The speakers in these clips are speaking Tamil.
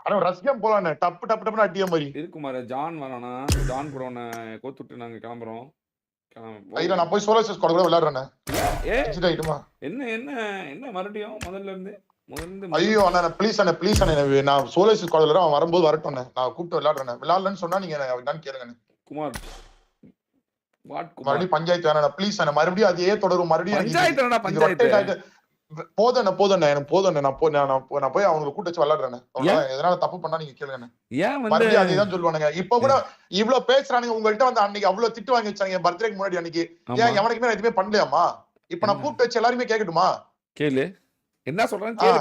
ஆனா ரஷ்யம் போலானே டப்பு டப்பு டப்புன்னு அடிய மாதிரி இருக்குமாரு. ஜான் வரானா, ஜான் கூட உன்னை கோத்துட்டு நாங்க கிளம்புறோம். இல்ல நான் போய் சோலோசிஸ் கூட விளையாடுறேன். என்ன என்ன என்ன மறுபடியும் முதல்ல இருந்து ஐயோ அண்ணா ப்ளீஸ் அண்ணா ப்ளீஸ் அண்ணா நான் சோலோசிஸ் கூட அவன் வரும்போது வரட்டும் நான் கூப்பிட்டு விளையாடுறேன். விளையாடலன்னு சொன்னா நீங்க என்னன்னு கேளுங்க. குமார் மறுபடியும் பஞ்சாயத்து வேணா ப்ளீஸ் அண்ணா, மறுபடியும் அதையே தொடரும். மறுபடியும் போதும் எனக்கு போதும் நான் போய் அவங்களை கூட்ட வச்சு விளையாடுறேன். எதனால தப்பு பண்ணா நீங்க கேளுங்க. மறுபடியும் அதேதான் சொல்லுவானுங்க. இப்ப கூட இவ்வளவு பேசுறானுங்க உங்கள்கிட்ட வந்து அன்னைக்கு அவ்வளவு திட்டு வாங்கி வச்சாங்க பர்த்டேக்கு முன்னாடி. அன்னைக்கு ஏன் எவனுக்குமே எதுவுமே பண்ணலையாமா? இப்ப நான் கூப்பிட்டு வச்சு எல்லாருமே கேட்கட்டுமா? கேளு என்ன சொல்றேன் கேளு.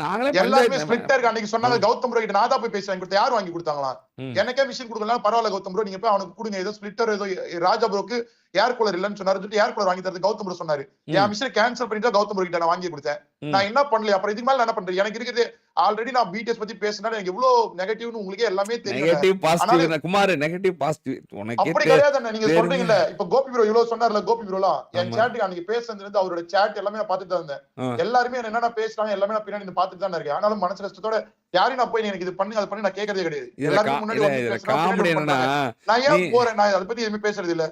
நாங்களே எல்லாருமே ஸ்பிளிட்டர் அன்னைக்கு சொன்னாங்க கௌதம் ப்ரோ கிட்ட நான் தான் போய் பேசுறேன் கொடுத்த யார் வாங்கி கொடுத்தாங்களா? எனக்கே மிஷின் கொடுக்கலாம் பரவாயில்ல கௌதம் ப்ரோ நீங்க போய் அவனுக்கு கொடுங்க. ஏதோ ஸ்பிளிட்டர் ஏதோ ராஜா ப்ரோக்கு ஏர் கூலர் இல்லன்னு சொன்னாரு சொல்லிட்டு ஏர் கூலர் வாங்கி தரது கௌதம் ப்ரோ சொன்னாரு. என் மிஷின் கேன்சல் பண்ணிட்டு கௌதம் ப்ரோ கிட்ட நான் வாங்கி கொடுத்தேன். நான் என்ன பண்ணல அப்புறம் இதுக்கு மேல என்ன பண்றேன்? எனக்கு இருக்குது ஆல்ரெடி நான் பிடிஎஸ் பத்தி பேசினா எனக்கு எவ்வளவு நெகட்டிவ்னு உங்களுக்கே எல்லாமே தெரியும். Negative positive Kumar negative positive உனக்கு அப்படி கிடையாது. நீங்க சொல்றீங்கல்ல இப்ப கோபி ப்ரோ இவ்வளவு சொன்னார்ல கோபி ப்ரோலாம் என் சேட்டுக்கு அன்னைக்கு பேசுனதுல இருந்து அவரோட சேட் எல்லாமே நான் பாத்துட்டு தான் இருந்தேன். எல்லாருமே என்னென்ன பேசுறாங்க எல்லாமே நான் பின்னாடி பாத்துட்டு தான் இருக்கேன். ஆனாலும் மனசு கஷ்டத்தோட யாரையும் நான் போய் எனக்கு இது பண்ணி அதை பண்ணி நான் கேட்கறதே கிடையாது. எல்லாருமே முன்னாடி நான் ஏன் போறேன்? நான் அதை பத்தி எதுவுமே பேசுறது இல்ல.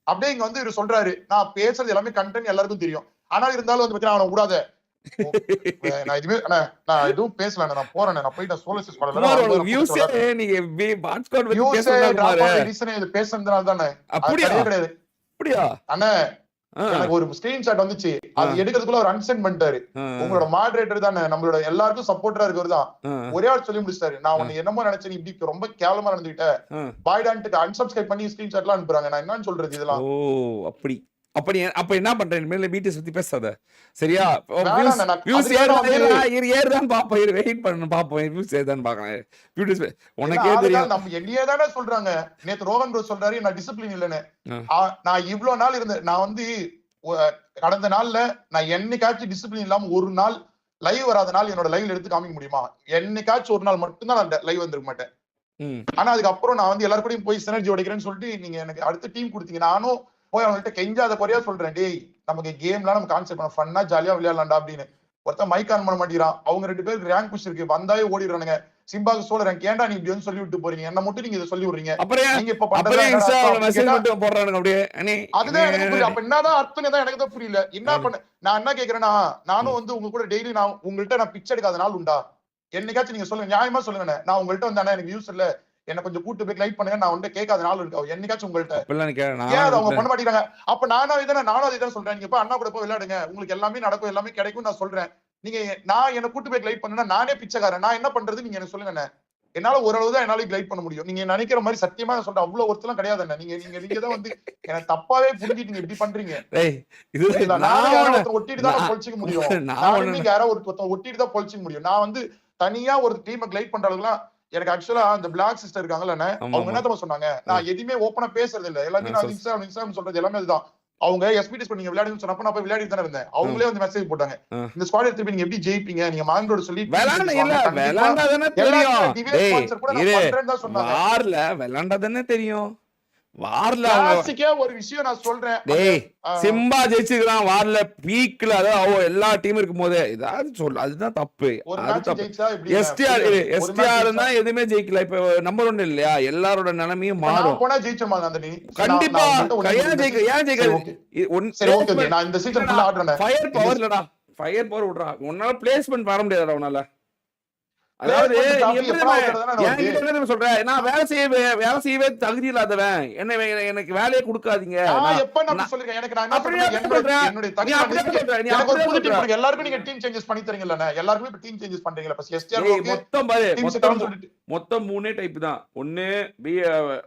அப்படியே இங்க வந்து இவர் சொல்றாரு நான் பேசுறது எல்லாமே கண்டென்ட் எல்லாருக்கும் தெரியும். ஆனா இருந்தாலும் வந்து பாத்தீங்கன்னா அவனை விடாத நான் இதுவே நான் எதுவும் பேசல. நான் போறேன். நான் போயிட்டு சோலோசிஸ் பேசுறதுனால தானே கிடையாது. அண்ணா எனக்கு ஒரு ஸ்கிரீன்ஷாட் வந்துச்சு. அது எடுக்கிறதுக்குள்ள ஒரு அன்சென்ட் பண்ணிட்டாரு. உங்களோட மாடரேட்டர் தானே நம்மளோட எல்லாருக்கும் சப்போர்ட்டரா இருக்கவர் தான். ஒரே ஆள் சொல்லி முடிச்சிட்டாரு. நான் உன்னை என்னமோ நினைச்சேன் இப்படி ரொம்ப கேவலமா நடந்துகிட்டேன் பாய்டான்ட்டு அன்சப்ஸ்கிரைப் பண்ணி ஸ்கிரீன்ஷாட் எல்லாம் அனுப்புறாங்க. நான் என்னன்னு சொல்றது இதெல்லாம்? அப்படி அப்ப என்ன பண்றேன்? மேல பிடிஎஸ் பத்தி பேசாத சரியா? ஏறுதான் பாப்போம், வெயிட் பண்ணணும் பாப்போம். வியூஸ் ஏறுதான் பாக்கலாம். உனக்கே தெரியும் நம்ம என்னையே தானே சொல்றாங்க. நேத்து ரோகன் ப்ரோ சொல்றாரு நான் டிசிப்ளின் இல்லன்னு. நான் இவ்வளவு நாள் இருந்தேன். நான் வந்து கடந்த நாள்ல நான் என்னைக்காச்சும் டிசிப்ளின் இல்லாம ஒரு நாள் லைவ் வராத நாள் என்னோட லைவ்ல எடுத்து காமிக்க முடியுமா? என்னைக்காச்சும் ஒரு நாள் மட்டும்தான் நான் லைவ் வந்திருக்க மாட்டேன். ஆனா அதுக்கப்புறம் நான் வந்து எல்லாரும் கூடயும் போய் சினர்ஜி உடைக்கிறேன்னு சொல்லிட்டு நீங்க எனக்கு அடுத்த டீம் கொடுத்தீங்க. நானும் போய் அவங்கள்ட்ட கெஞ்சாத குறையா சொல்றேன் டேய் நமக்கு கேம்லாம் நம்ம கான்செப்ட் பண்ண ஃபன்னா ஜாலியா விளையாடலாம்டா அப்படின்னு. ஒருத்தன் மைக் ஆன் பண்ண மாட்டேங்கிறான். அவங்க 2 பேருக்கு ரேங்க் புஷ் இருக்கு வந்தாவே ஓடிடுறானுங்க. சிம்பாக்கு சொல்ல ரேங்க் ஏன்டா நீ இப்படி வந்து சொல்லி விட்டு போறீங்க? என்ன மட்டும் நீங்க இதை சொல்லி விடுறீங்க. நீங்க இப்ப அதுதான் எனக்கு புரியல. அப்ப என்னதான் அர்த்தம் தான் எனக்கு தான் புரியல. என்ன பண்ண நான் என்ன கேக்குறேன்னா நானும் வந்து உங்க கூட டெய்லி நான் உங்கள்கிட்ட நான் பிச்சை எடுக்காத நாள் உண்டா? என்னைக்காச்சும் நீங்க சொல்லுங்க நியாயமா சொல்லுங்க. நான் உங்கள்கிட்ட வந்தானே எனக்கு யூஸ் இல்ல என்ன கொஞ்சம் கூட்டு போய் லைட் பண்ணுங்க நான் வந்து கேட்காத நாள் இருக்கு. என்னைக்காச்சும் உங்கள்கிட்ட அவங்க பண்ண மாட்டேங்கிறாங்க. அப்ப நானும் இதான் சொல்றேன். நீங்க அண்ணா கூட போய் விளையாடுங்க உங்களுக்கு எல்லாமே நடக்கும் எல்லாமே கிடைக்கும் நான் சொல்றேன். நீங்க நான் என்ன கூட்டு போய் லைட் பண்ணுனா நானே பிச்சைக்காரன். நான் என்ன பண்றது நீங்க என்ன சொல்லுங்க. என்னால ஓரளவுதான் என்னால லைட் பண்ண முடியும். நீங்க நினைக்கிற மாதிரி சத்தியமா சொல்றேன் அவ்வளவு ஒருத்தெல்லாம் கிடையாது. நீங்க தான் வந்து எனக்கு தப்பாவே புரிஞ்சுட்டு இப்படி பண்றீங்க. ஒட்டிட்டு தான் பொழிச்சிக்க முடியும். யாராவது ஒருத்தர் ஒட்டிட்டு தான் பொழிச்சிக்க முடியும். நான் வந்து தனியா ஒரு டீமை லைட் பண்ற அளவுக்குலாம் எனக்கு ஆக்சுவலா அந்த பிளாக் சிஸ்டர் இருக்காங்கல்ல அவங்க என்ன சொன்னாங்க நான் எதுவுமே ஓப்பனா பேசுறது இல்ல. எல்லாமே நான் இன்ஸ்டாகிராம் சொல்றது எல்லாமே அதுதான். அவங்க எஸ்பிடிஎஸ் நீங்க விளையாடுன்னு சொன்னப்ப நான் போய் விளையாடி தானே இருந்தேன். அவங்களே வந்து மெசேஜ் போட்டாங்க இந்த ஸ்குவாட் எடுத்து நீங்க எப்படி ஜெயிப்பீங்க நீங்க மாங்கோட சொல்லி தெரியும். வார்ல ஒரு விஷயம் நான் சொல்றேன். சிம்பா ஜெயிச்சுக்கிறான் வார்ல பீக்ல அதாவது எல்லா டீம் இருக்கும் போதே ஏதாவது சொல்ல அதுதான் தப்பு. எஸ்டிஆர் தான் எதுவுமே ஜெயிக்கல. இப்ப நம்பர் 1 இல்லையா? எல்லாரோட நிலைமையும் மாறும். கண்டிப்பா ஏன் ஜெயிக்க ஃபயர் பவர் இல்லடா. ஃபயர் பவர் விடுறா. உன்னால பிளேஸ்மெண்ட் வர முடியாதுடா உன்னால. அதாவது சொல்றேன் நான் வேலை செய்யவே தகுதி இல்லாதவன். என்ன எனக்கு வேலையை கொடுக்காதீங்க. மொத்தம் 3 டைப் தான். ஒன்னு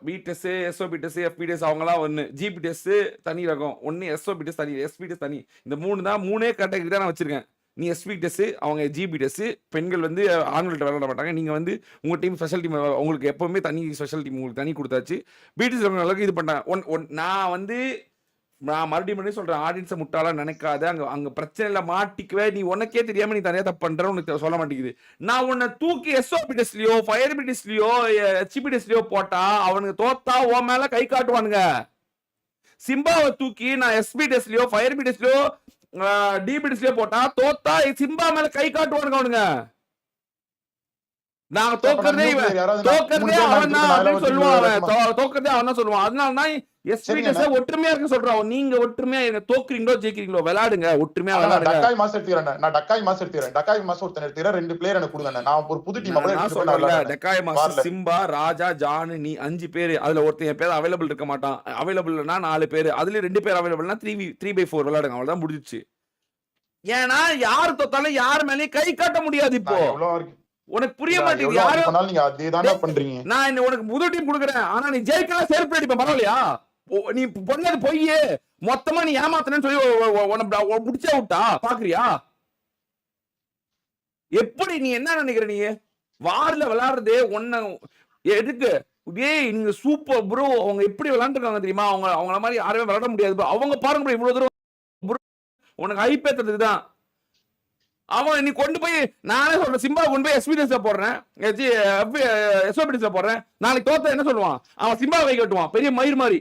பிடெஸ் எஸ்ஓபி டெஸ்ட் எஃபி டெஸ்ட் அவங்கலாம் ஒன்னு ஜிபி டெஸ்ட் தனி ரகம். ஒன்னு எஸ்ஓபி டெஸ்ட் தனி எஸ்பி டெஸ்ட் தனி. இந்த 3 தான் 3 கேட்டகரி தான் நான் வச்சிருக்கேன். நீ எஸ்பி டெஸ்ட் அவங்க ஜிபி டெஸ்ட். பெண்கள் வந்து ஆண்கள்ட்ட விளையாட மாட்டாங்க. நீங்க வந்து உங்க டீம் ஸ்பெஷல் டீம் உங்களுக்கு எப்பவுமே தனி ஸ்பெஷல் டீம் உங்களுக்கு தனி கொடுத்தாச்சு. பிடிஎஸ் அளவுக்கு இது பண்ணேன். நான் வந்து நான் மறுபடியும் சொல்றேன் ஆடியன்ஸை முட்டாளா நினைக்காத. அங்க பிரச்சனைல மாட்டிக்கவே நீ உனக்கே தெரியாம நீ தனியா தப்பு பண்ற உனக்கு சொல்ல மாட்டேங்குது. நான் உன்னை தூக்கி எஸ்ஓபி டெஸ்ட்லயோ ஃபயர் டெஸ்ட்லயோ ஹெச்பி டெஸ்ட்லயோ போட்டா அவனுக்கு தோத்தா உன் மேல கை காட்டுவானுங்க. சிம்பாவை தூக்கி நான் எஸ்பி டெஸ்ட்லயோ ஃபயர் டெஸ்ட்லயோ டிபிடிஸ்லயே போட்டா தோத்தா சிம்பா மேல கை காட்டுவானுங்க அவனுங்க. நாங்க அப்ப நான் தோக்கறதே நியூ இவன் பிளேயர் யாராவது தோக்கறதே 3 பேர் அவன் தான் நான் அப்படின்னு எடுத்து சொல்லுவான். அவன் வைக்கணுமா? தோக்கறதே அவன் தான் சொல்லுவான். அதனால தான் சரிங்க எஸ்பிடிஎஸ் ஒற்றுமையா இருக்க சொல்றான். நீங்க ஒற்றுமையா இருங்க, தோக்குறீங்களோ ஜெயிக்கிறீங்களோ விளையாடுங்க, ஒற்றுமையா நான் விளையாடுங்க. டக்காய் மாஸ் எடுத்துக்கிறேன். நான் டக்காய் மாஸ் எடுத்துக்கிறேன். டக்காய் மாஸ் ஒருத்தன் எடுத்துக்கிறேன். 2 பிளேயர் எனக்கு கொடுங்க. நான் ஒரு புது டீம் கூட நான் எடுத்து சொல்றேன்ல, விளையாடுறேன். டெக்காய் மாஸ்டர், சிம்பா, ராஜா, ஜான், நீ 5 பேரு. அதுல ஒருத்தன் என் பேர் அவைலபிள் இருக்க மாட்டான். அவைலபிள்னா 4 பேரு. அதுல 2 பேர் அவைலபிள்னா 3x4 விளையாடுங்க. அவ்வளவுதான் முடிஞ்சிச்சு. ஏன்னா யாரு தோத்தாலும் யார் மேலயும் கை காட்ட முடியாது. இப்போ நான் எவ்வளவு வரைக்கும் உனக்கு புரிய நான் மாட்டேங்குது. எவ்வளவு யாரும் பண்ணாலும் நீங்க அதே தானே பண்றீங்க. நான் உனக்கு புது டீம் கொடுக்குறேன். ஆனா நீ ஜெயிக்கலாம் செருப்பு அடிப்பேன். பரவாயில்லையா? நீ பண்ணது பொய்யே. மொத்தமா நீ ஏமாத்தனு சொல்லி உன்னை முடிச்சே விட்டா பாக்குறியா? எப்படி நீ என்ன நினைக்கிற? நீ வார்ல விளையாடுறதே ஒன்ன எதுக்கு? டேய் நீங்க சூப்பர் ப்ரோ. அவங்க எப்படி விளையாண்டுருக்காங்க தெரியுமா? அவங்கள மாதிரி யாருமே விளையாட முடியாது bro. அவங்க பாருங்க இவ்வளவு தூரம் bro. உனக்கு ஹைப்பேத்துறதுக்கு தான். அவன் நீ கொண்டு போய் நானே சொல்றேன், சிம்பா கொண்டு போய் எஸ்பிடிஎஸ்ல போடுறேன், எஸ்ஓபிடிஎஸ்ல போடுறேன். நாளைக்கு தோத்த என்ன சொல்லுவான்? அவன் சிம்பா கை கட்டுவான் பெரிய மயிர் மாதிரி.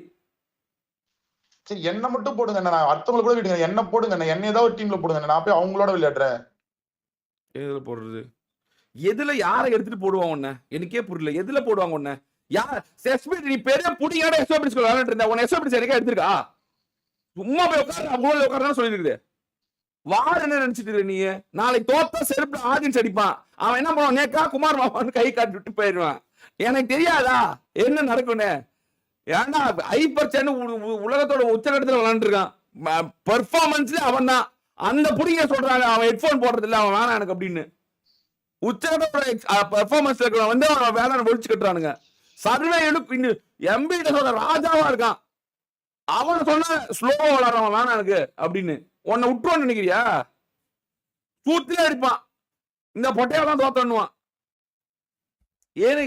சரி என்ன மட்டும் போடுங்க. நான் அடுத்தவங்க கூட விடுங்க. என்ன போடுங்க. என்ன ஏதாவது ஒரு டீம்ல போடுங்க. நான் போய் அவங்களோட விளையாடுறேன். எதுல போடுறது? எதுல யாரை எடுத்துட்டு போடுவான் உன்ன? எனக்கே புரியல. எதுல போடுவாங்க உன்ன? யார் எஸ்பிடி? நீ பெரிய புடியோட எஸ்ஓபிடிஎஸ் விளையாடிட்டு இருந்தா உன்னை எஸ்ஓபிடிஎஸ் எனக்கே எடுத்துருக்கா? சும்மா போய் உட்காரு, அவங்க உட்காருன்னு சொல்லிருக்குது. வார் என்ன நினைச்சிட்டு இருக்க நீ? நாளைக்கு தோத்தா செருப்புல ஆடியன்ஸ் அடிப்பான். அவன் என்ன பண்ணுவான்? நேக்கா குமார் மாமான்னு கை காட்டி விட்டு போயிடுவான். எனக்கு தெரியாதா என்ன நடக்கும்னு? ஏன்னா ஹைப்பர் சேனு உலகத்தோட உச்சகட்டத்துல விளையாண்டு இருக்கான். பெர்ஃபார்மன்ஸ்ல அவன் தான். அந்த புடிங்க சொல்றாங்க அவன் ஹெட்போன் போடுறது இல்ல, அவன் வேணாம் எனக்கு அப்படின்னு. உச்சகட்டோட பெர்ஃபார்மன்ஸ் இருக்கிறவன் வந்து அவன் வேலை ஒழிச்சு கட்டுறானுங்க. சர்வே எடுப்பு எம்பிட ராஜாவா இருக்கான். அவன் சொன்ன ஸ்லோவா விளையாடுறவன் வேணாம் எனக்கு அப்படின்னு. உன்னை விட்டுருவான்னு நினைக்கிறியா? தூத்திலே அடிப்பான். இந்த பொட்டையா தான் தோத்தணுவான். ஏன்னு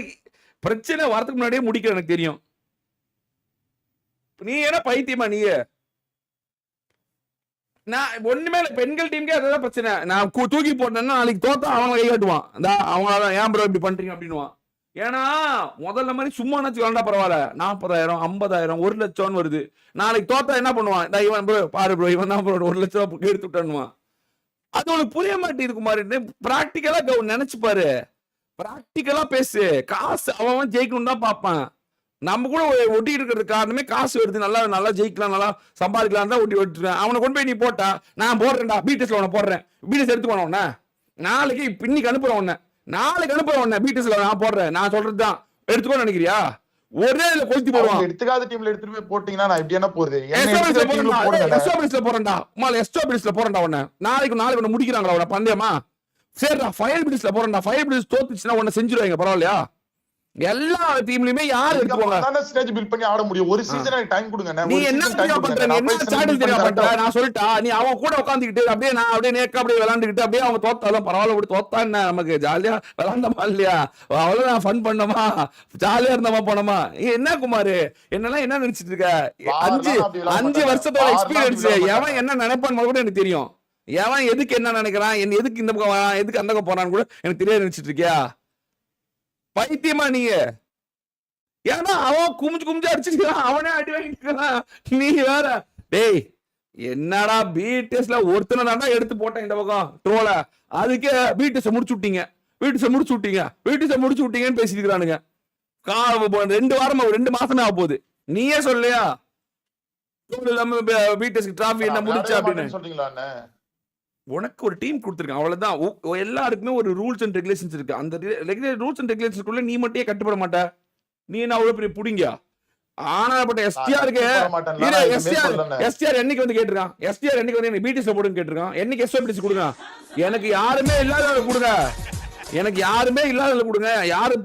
பிரச்சனை வரதுக்கு முன்னாடியே முடிக்கிற எனக்கு தெரியும். நீ என்ன பைத்தியமா? நீ நான் ஒண்ணுமே இல்ல. பெண்கள் டீமுக்கே அதுதான் பிரச்சனை. நான் தூக்கி போட்டேன்னா நாளைக்கு தோத்தா அவன் கை காட்டுவான். அவங்களாதான் ஏன் ப்ரோ இப்படி பண்றீங்க அப்படின்னுவான். ஏன்னா முதல்ல மாதிரி சும்மா நினைச்சு விளாண்டா பரவாயில்ல. 40,000 50,000 1 லட்சம் வருது. நாளைக்கு தோத்தா என்ன பண்ணுவான்? இவன் ப்ரோ பாரு ப்ரோ, இவன் தான் ப்ரோ 1 லட்சம் எடுத்து விட்டானுவான். அது உனக்கு புரிய மாட்டேங்குது குமார். பிராக்டிக்கலா நினைச்சு பாரு. பிராக்டிக்கலா பேசு. காசு அவன் ஜெயிக்கணும் தான் பார்ப்பான். நம்ம கூட ஒட்டி இருக்கிறது காரணமே காசு வருது. நல்லா நல்லா ஜெயிக்கலாம், நல்லா சம்பாதிக்கலாம் தான் ஒட்டி விட்டுருக்கேன். அவனை கொண்டு போய் நீ போட்டா நான் போடுறேன்டா பிடிஎஸ்ல உன்னை போடுறேன். பிடிஎஸ் எடுத்துக்கணும் உன்ன நாளைக்கு இன்னைக்கு அனுப்புறேன். உன்ன நாளைக்கு அனுப்புறேன். உன்ன பிடிஎஸ்ல நான் போடுறேன். நான் சொல்றதுதான் எடுத்துக்கோன்னு நினைக்கிறியா? ஒரே இதுல கொளுத்தி போடுவான். எடுத்துக்காத டீம்ல எடுத்துட்டு போய் போட்டீங்கன்னா நான் இப்படி என்ன போறது? எஸ்ஓபிடிஎஸ்ல போறேன்டா. எஸ்ஓபிடிஎஸ்ல போறேன்டா. உன்ன நாளைக்கு உன்னை முடிக்கிறாங்களா உன்னை பந்தயமா? சரிடா ஃபயர் பிடிஎஸ்ல போறேன்டா. ஃபயர் பிடிஎஸ் தோத்துச்சுன்னா உன்னை செஞ்சிருவாங்க. பரவாயில்லையா? எல்லா டீம்லயுமே யார் எடுத்துவாங்க? ஸ்டேஜ் பில்ட் பண்ணி ஆட முடியும். ஒரு சீசன் டைம் கொடுங்க. நீ என்ன பண்ற? என்ன ஸ்ட்ராட்டஜி பண்ற? நான் சொல்லிட்டா நீ அவன் கூட உட்கார்ந்துக்கிட்டு அப்படியே நான் அப்படியே நேக்கா அப்படியே விளையாண்டுக்கிட்டு அப்படியே அவங்க தோத்தாலும் பரவாயில்ல விட்டு தோத்தா என்ன நமக்கு ஜாலியா விளையாண்டமா இல்லையா? அவ்வளவுதான் ஃபன் பண்ணோமா, ஜாலியா இருந்தோமா போனோமா? என்ன குமார் என்னெல்லாம் என்ன நினைச்சிட்டு இருக்க? 5 வருஷத்தோட எக்ஸ்பீரியன்ஸ். எவன் என்ன நினைப்பான்னு கூட எனக்கு தெரியும். எவன் எதுக்கு என்ன நினைக்கிறான், எதுக்கு இந்த பக்கம் வரான், எதுக்கு அந்த பக்கம் போறான்னு கூட எனக்கு தெரியாது. நினைச்சிட்டு இருக்கியா? பைத்தியமா நீங்க? ஏன்னா அவன் குமிஞ்சு அடிச்சிருக்கான். அவனே அடி வாங்கிட்டு நீ வேற. டேய் என்னடா பிடிஎஸ்ல ஒருத்தனை தாண்டா எடுத்து போட்டேன் இந்த பக்கம் ட்ரோல. அதுக்கே பிடிஎஸ் முடிச்சு விட்டீங்கன்னு பேசிக்கிறானுங்க. 2 வாரமா 2 மாசமே ஆக போகுது. நீயே சொல்லையா பிடிஎஸ் டிராஃபி என்ன முடிச்சு அப்படின்னு சொல்றீங்களா? உனக்கு ஒரு டீம் கொடுத்துருக்கான், அவ்வளவுதான். எல்லாருக்குமே ஒரு ரூல்ஸ் அண்ட் ரெகுலேஷன்ஸ் இருக்கு. அந்த ரூல்ஸ் அண்ட் ரெகுலேஷன்ஸ்க்குள்ள நீ மட்டும் கட்டுப்பட மாட்ட. நீ என்ன அவ்வளவு பெரிய புடிங்க? ஆனாப்பட்ட எஸ்டிஆருக்கு எஸ்டிஆர் என்னைக்கு வந்து கேட்டிருக்கான்? எஸ்டிஆர் என்னைக்கு வந்து எனக்கு பிடிஎஸ் போடுன்னு கேட்டிருக்கான்? என்னைக்கு எஸ்ஓபிடிஎஸ் கொடுங்க? எனக்கு யாருமே இல்லாதவங்க கொடுங்க. யாரு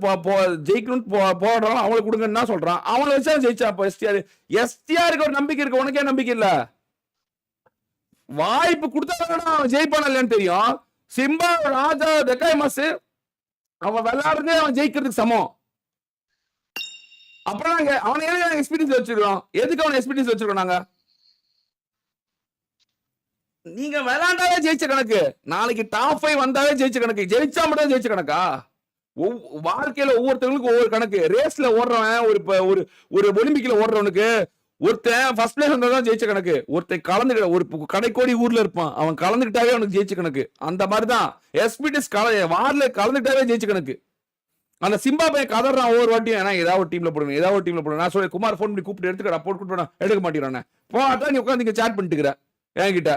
ஜெயிக்கணும்னு போடுறாலும் அவங்களுக்கு கொடுங்கன்னு தான் சொல்றான். அவங்கள வச்சா ஜெயிச்சா? அப்ப எஸ்டிஆருக்கு ஒரு நம்பிக்கை இருக்கு. உனக்கே நம்பிக்கை இல்ல? வாய்ப்பு கொடுத்தா ஜெயிப்பான இல்லைன்னு தெரியும். சிம்பா, ராஜா, டெக்காய் மாஸ் அவன் விளையாடுறதே அவன் ஜெயிக்கிறதுக்கு சமம். அப்புறம் நாங்க அவனை எக்ஸ்பீரியன்ஸ் வச்சிருக்கோம். எதுக்கு அவனை எக்ஸ்பீரியன்ஸ் வச்சிருக்கோம் நாங்க? நீங்க விளையாண்டாலே ஜெயிச்ச கணக்கு. நாளைக்கு டாப் 5 வந்தாலே ஜெயிச்ச கணக்கு. ஜெயிச்சா மட்டும் ஜெயிச்ச கணக்கா? வாழ்க்கையில ஒவ்வொருத்தவங்களுக்கும் ஒவ்வொரு கணக்கு. ரேஸ்ல ஓடுறவன் ஒரு ஒலிம்பிக்ல ஓடுறவனுக்கு ஒருத்தன் ஃபர்ஸ்ட் பிளேஸ் வந்தா ஜெயிச்ச கணக்கு. ஒருத்தன் கலந்துக்கிட்ட ஒரு கடைக்கோடி ஊர்ல இருப்பான், அவன் கலந்துக்கிட்டாவே அவனுக்கு ஜெயிச்ச கணக்கு. அந்த மாதிரிதான் எஸ்பிடிஎஸ் வார்ல கலந்துக்கிட்டாவே ஜெயிச்ச கணக்கு. அந்த சிம்பா பையன் கதறான் ஒவ்வொரு வாட்டியும், ஏன்னா ஏதாவது ஒரு டீம்ல போடுங்க, ஏதாவது ஒரு டீம்ல போடுங்க. நான் சொல்லி குமார் ஃபோன் பண்ணி கூப்பிட்டு எடுத்துக்கடா, போட்டு கூப்பிட்டு எடுக்க மாட்டேங்கிறானே. போட்டா நீ உட்காந்து இங்க சாட் பண்ணிட்டு இருக்கிற என்கிட்ட.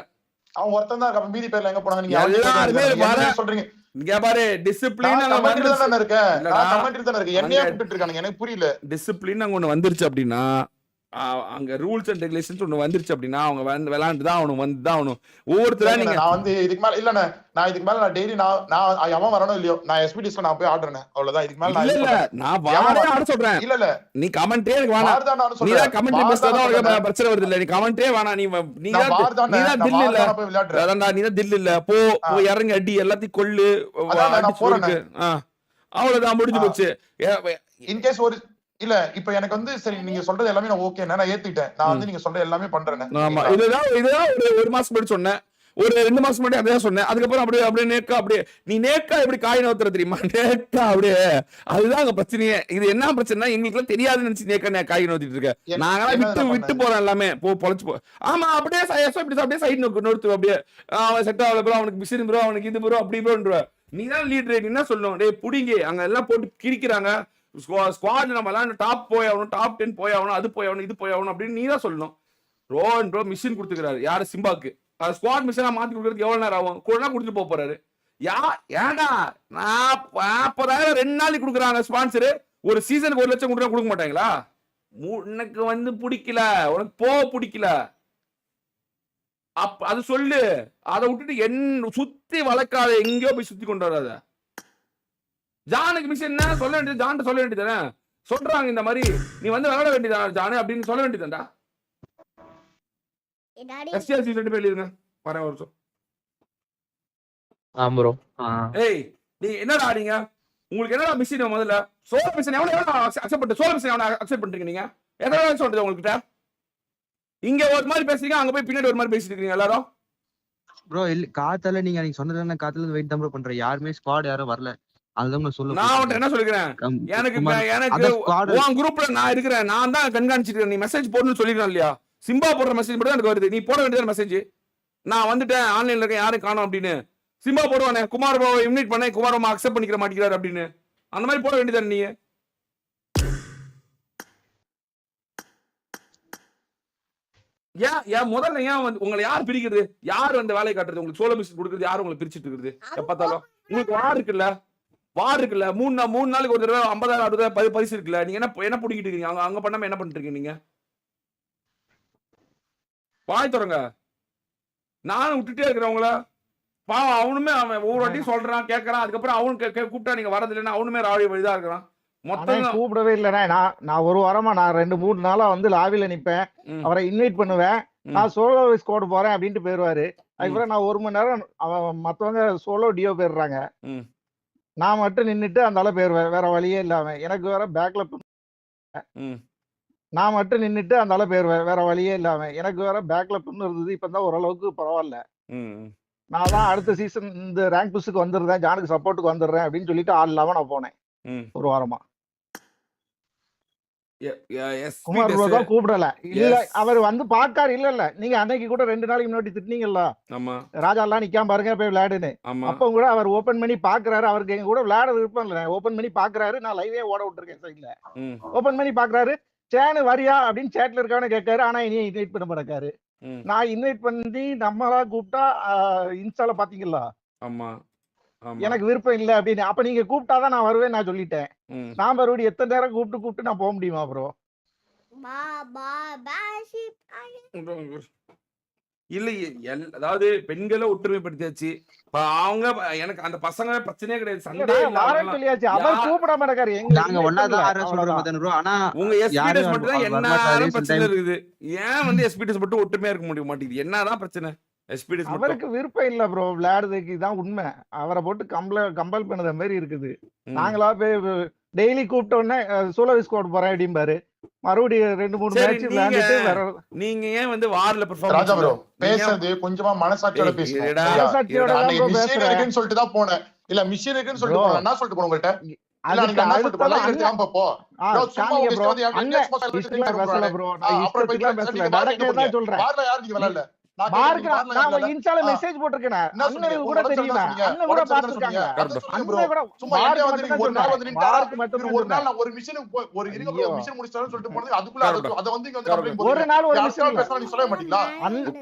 அவன் ஒருத்தன் தான் இருக்கான், மீதி பேர்ல எங்க போனாங்க? நீங்க எல்லாருமே என்ன சொல்றீங்க? இங்க பாரு, டிசிப்ளின் நான் கமெண்ட்ரி தானே இருக்கேன், நான் கமெண்ட்ரி தானே இருக்கேன், என்னையே கூப்பிட்டு இருக்கானுங்க, எனக்கு புரியல. டிசிப்ளின் அங்க ஒண்ணு வந்துருச்சு அப்படின்னா, அங்க ரூல்ஸ் அண்ட் ரெகுலேஷன்ஸ் ஒண்ணு வந்துருச்சு அப்படின்னா அவங்க வந்து விளையாண்டு தான் ஆகணும், வந்து தான் ஆகணும். ஒவ்வொருத்தரா நீங்க நான் வந்து இதுக்கு மேல இல்லண்ணே, நான் இதுக்கு மேல நான் டெய்லி நான் அவன் வரணும் இல்லையோ, நான் எஸ்பிடிஸ்ல நான் போய் ஆடுறேன், அவ்வளவுதான். இதுக்கு மேல நான் வாரே ஆட சொல்றேன். இல்ல நீ கமெண்ட்ரே எனக்கு வேணாம், நீ தான் கமெண்ட்ரி பேசுறதா உனக்கு பிரச்சனை வருது இல்ல, நீ கமெண்ட்ரே வேணாம், நீ தான் தில் இல்ல, அதான்டா நீ தான் தில் இல்ல, போ இறங்கி அடி, எல்லாத்தையும் கொல்லு, அவ்வளவுதான் முடிஞ்சு போச்சு. இன்கேஸ் ஒரு இல்ல இப்ப எனக்கு வந்து சரி நீங்க சொல்றது எல்லாமே நான் ஓகே நான் ஏத்துக்கிட்டேன், நான் வந்து நீங்க சொல்ற எல்லாமே பண்றேன். ஆமா, இதுதான் ஒரு மாசம் முன்னாடி சொன்னேன், ஒரு 2 மாசம் முன்னாடி அதான் சொன்னேன். அதுக்கப்புறம் அப்படியே நேக்கா அப்படியே நீ நேக்கா எப்படி காய் நவுத்துற தெரியுமா, நேக்கா அப்படியே. அதுதான் அங்க பிரச்சனையே. இது என்ன பிரச்சனை, எங்களுக்கு எல்லாம் தெரியாதுன்னு நினைச்சு நேக்கா காய் நவுத்திட்டு இருக்க. நாங்களாம் விட்டு போறோம் எல்லாமே, பொழைச்சு போ. ஆமா, அப்படியே அப்படியே சைடு நோத்து அப்படியே அவன் செட் ஆகல ப்ரோ, அவனுக்கு மிஷின் ப்ரோ, அவனுக்கு இது ப்ரோ, அப்படி ப்ரோன்ற. நீ தான் லீடர், நீ என்ன சொல்லணும்? டேய் புடிங்க, அங்க எல்லாம் போட்டு கிரிக்கிறாங்க. ஸ்குவாட் நம்ம எல்லாம் டாப் போய் ஆகணும், டாப் 10 போய் ஆகணும், அது போய் ஆகணும், இது போய் ஆகணும் அப்படின்னு நீ தான் சொல்லணும். ரோன் ப்ரோ மிஷின் கொடுத்துக்கிறாரு யாரு, சிம்பாக்கு. ஸ்குவாட் மிஷினா மாத்தி கொடுக்கறதுக்கு எவ்வளவு நேரம் ஆகும்? கூட கொடுத்துட்டு போக போறாரு. ஏன்டா 40,000 2 நாளைக்கு கொடுக்குறாங்க ஸ்பான்சரு, ஒரு சீசனுக்கு 1 லட்சம் கொடுக்க மாட்டாங்களா? உனக்கு வந்து பிடிக்கல, உனக்கு பிடிக்கல அது சொல்லு. அதை விட்டுட்டு சுத்தி வளர்க்காத, எங்கேயோ போய் சுத்தி கொண்டு வராத. ஜானுக்கு மிஷன் என்ன சொல்ல வேண்டியது, ஜான் சொல்ல வேண்டியதானே. சொல்றாங்க இந்த மாதிரி நீ வந்து விளையாட வேண்டியதா ஜானு அப்படின்னு சொல்ல வேண்டியதான்டா. எஸ்டிஆர்சி 2 பேர் எழுதுங்க வரேன் ஒரு வருஷம். ப்ரோ ஏய் நீ என்னடா ஆடிங்க, உங்களுக்கு என்னடா மிஷின்? முதல்ல சோலோ மிஷின் எவ்வளவு அக்செப்ட் பண்ணிட்டு, சோலோ மிஷின் எவ்வளவு அக்செப்ட் பண்றீங்க நீங்க? எத்தனை சொல்றது உங்ககிட்ட? இங்க ஒரு மாதிரி பேசுறீங்க, அங்க போய் பின்னாடி ஒரு மாதிரி பேசிட்டு இருக்கீங்க எல்லாரும். ப்ரோ இல்ல காத்தால நீங்க சொன்னது காத்தால வெயிட் தான் ப்ரோ பண்றேன், யாருமே ஸ்குவாட் யாரும் வரல. அதுதான் சொல்ல நான் என்ன சொல்லிக்கிறேன், எனக்கு உன் குரூப்ல நான் இருக்கிறேன், நான் தான் கண்காணிச்சிட்டு. நீ மெசேஜ் போடணும்னு சொல்லிருக்கேன் இல்லையா? சிம்பா போடுற மெசேஜ் மட்டும் எனக்கு வருது, நீ போட வேண்டியது மெசேஜ். நான் வந்துட்டேன் ஆன்லைன்ல இருக்கேன், யாரும் காணோம் அப்படின்னு. சிம்பா போடுவானே, குமார் பாபாவை இன்வைட் பண்ண, குமார் பாபா அக்செப்ட் பண்ணிக்கிற மாட்டேங்கிறாரு அப்படின்னு. அந்த மாதிரி போட வேண்டியதானே நீ? ஏன் முதல்ல ஏன் வந்து உங்களை யார் பிரிக்கிறது, யார் வந்து வேலையை காட்டுறது, உங்களுக்கு சோலோ மிஷன் கொடுக்குறது யார் உங்களை பிரிச்சுட்டு இருக்குது? பார்த்தாலும் உங்களுக்கு வார் இருக்குல்ல, 3 நாளைக்கு ஒரு தடவை 50,000 60,000 பரிசு இருக்குல்ல, நீங்க என்ன பிடிக்கிட்டு இருக்கீங்க? அங்க பண்ணாம என்ன பண்ணிட்டு இருக்கீங்க நீங்க? வாய் தரங்க. நானும் விட்டுட்டே இருக்கிறவங்கள பாவம், அவனுமே அவன் ஒவ்வொரு வாட்டியும் சொல்றான் கேட்கறான், அதுக்கப்புறம் அவனுக்கு கூப்பிட்டா நீங்க வரது இல்லைன்னா அவனுமே ராவி வழிதான் இருக்கிறான். மொத்தம் கூப்பிடவே இல்லைண்ணே. நான் ஒரு வாரமா நான் 2-3 நாளா வந்து லாபில நிப்பேன், அவரை இன்வைட் பண்ணுவேன், நான் சோலோ ஸ்குவாட் போறேன் அப்படின்ட்டு போயிருவாரு. அதுக்கப்புறம் நான் 1 மணி நேரம் அவன் மத்தவங்க சோலோ டியோ போயிடுறாங்க, நான் மட்டும் நின்னுட்டு அந்த அளவு போயிருவேன், வேற வழியே இல்லாம. எனக்கு வேற பேக்ல நான் மட்டும் நின்னுட்டு அந்த அளவு போயிருவேன், வேற வழியே இல்லாம. எனக்கு வேற பேக்ல புண்ணு இருந்தது, இப்பதான் ஓரளவுக்கு பரவாயில்ல. நான் தான் அடுத்த சீசன் இந்த ரேங்க் புஷுக்கு வந்துடுறேன், ஜானுக்கு சப்போர்ட்டுக்கு வந்துடுறேன் அப்படின்னு சொல்லிட்டு ஆள் இல்லாம நான் போனேன் ஒரு வாரமா. குமார் ப்ரோ தான் கூப்பிடல, இல்ல அவர் வந்து பாக்காரு. இல்ல நீங்க அன்னைக்கு கூட 2 நாளைக்கு முன்னாடி திட்டினீங்கல்ல, ராஜா எல்லாம் நிக்காம பாருங்க போய் விளையாடுன்னு. அப்ப கூட அவர் ஓபன் பண்ணி பாக்குறாரு, அவருக்கு எங்க கூட விளையாட விருப்பம் இல்ல, ஓபன் பண்ணி பாக்குறாரு. நான் லைவே ஓட விட்டுருக்கேன் சைட்ல, ஓபன் பண்ணி பாக்குறாரு. சேனு வரியா அப்படின்னு சேட்ல இருக்கான்னு கேட்காரு, ஆனா இனி இன்வைட் பண்ண மாட்டாரு. நான் இன்வைட் பண்ணி நம்மளா கூப்பிட்டா இன்ஸ்டால பாத்தீங்களா, எனக்கு விருப்பம் இல்ல அப்படின்னு. அப்ப நீங்க கூப்பிட்டாதான் நான் வருவேன் நான் சொல்லிட்டேன். நான் மறுபடியும் எத்தனை நேரம் கூப்பிட்டு நான் போக முடியுமா ப்ரோ? இல்ல அதாவது பெண்களை ஒற்றுமைப்படுத்தியாச்சு, அவங்க எனக்கு அந்த பசங்க பிரச்சனையே கிடையாது, சண்டே சொல்லியாச்சு. அவர் கூப்பிட மாட்டாரு, நாங்க ஒண்ணாதான் சொல்றோம். ஆனா உங்க எஸ்பிடிஎஸ் மட்டும் தான் என்ன பிரச்சனை இருக்குது, ஏன் வந்து எஸ்பிடிஎஸ் மட்டும் ஒற்றுமையா இருக்க முடிய மாட்டேங்குது, என்னதான் பிரச்சனை? அவருக்கு விருப்பம் இல்ல ப்ரோ விளையாடுறதுக்கு, தான் உண்மை. அவரை போட்டு கம்பல் பண்ணத மாதிரி இருக்குது. நாங்களா போய் டெய்லி கூப்பிட்ட உடனே சோலோ ஸ்குவாட் போறேன் அப்படிம்பாரு, மறுபடியும் 2-3 மேட்ச் விளையாண்டுட்டு நீங்க ஏன் வந்து வார்ல ராஜா ப்ரோ பேசுறது கொஞ்சமா மனசாட்சியோட பேசுங்க. மனசாட்சியோட மிஷின் இருக்குன்னு சொல்லிட்டு தான் போனேன், இல்ல மிஷின் இருக்குன்னு சொல்லிட்டு போனேன். என்ன சொல்லிட்டு போன உங்கள்ட்ட? நான் மார்க் கேக்குறேன், நீங்க நான் வரல இன்ஸ்டால ஆ. மெசேஜ் போட்டிருக்கேன். என்ன சொன்னீங்க? அண்ணனுக்கு உங்க கூட உடம்பு தெரியும். சரியில்லைன்னு சொன்னீங்க. அண்ணன் கூட உடம்பு சரியில்லைன்னு பாத்துருக்காங்க. சொன்னீங்க. அதான் சொன்னீங்க அண்ணன் bro. கூட சும்மா மார்க் என்னைய வந்து மட்டும் நீங்க தான் ஒரு நாள் சொன்னேன். வந்து நின்னுட்டா, மார்க் மட்டும் இவரு தான் ஒரு நாள் சொன்னேன். நான் ஒரு மிஷினுக்கு ஒரு இருங்க bro, ஐயோ. மிஷின் முடிச்சிட்டாருன்னு சொல்லிட்டு போனது அதுக்குள்ள கரெக்ட் அத வந்து இங்க வந்து கரெக்ட் கம்ப்ளைண்ட் ஒரு போடுறீங்க. நாள் ஒரு அடுத்த மிஷன் நாள் இல்ல. பேசினா நீங்க சொல்லவே மாட்டீங்களா?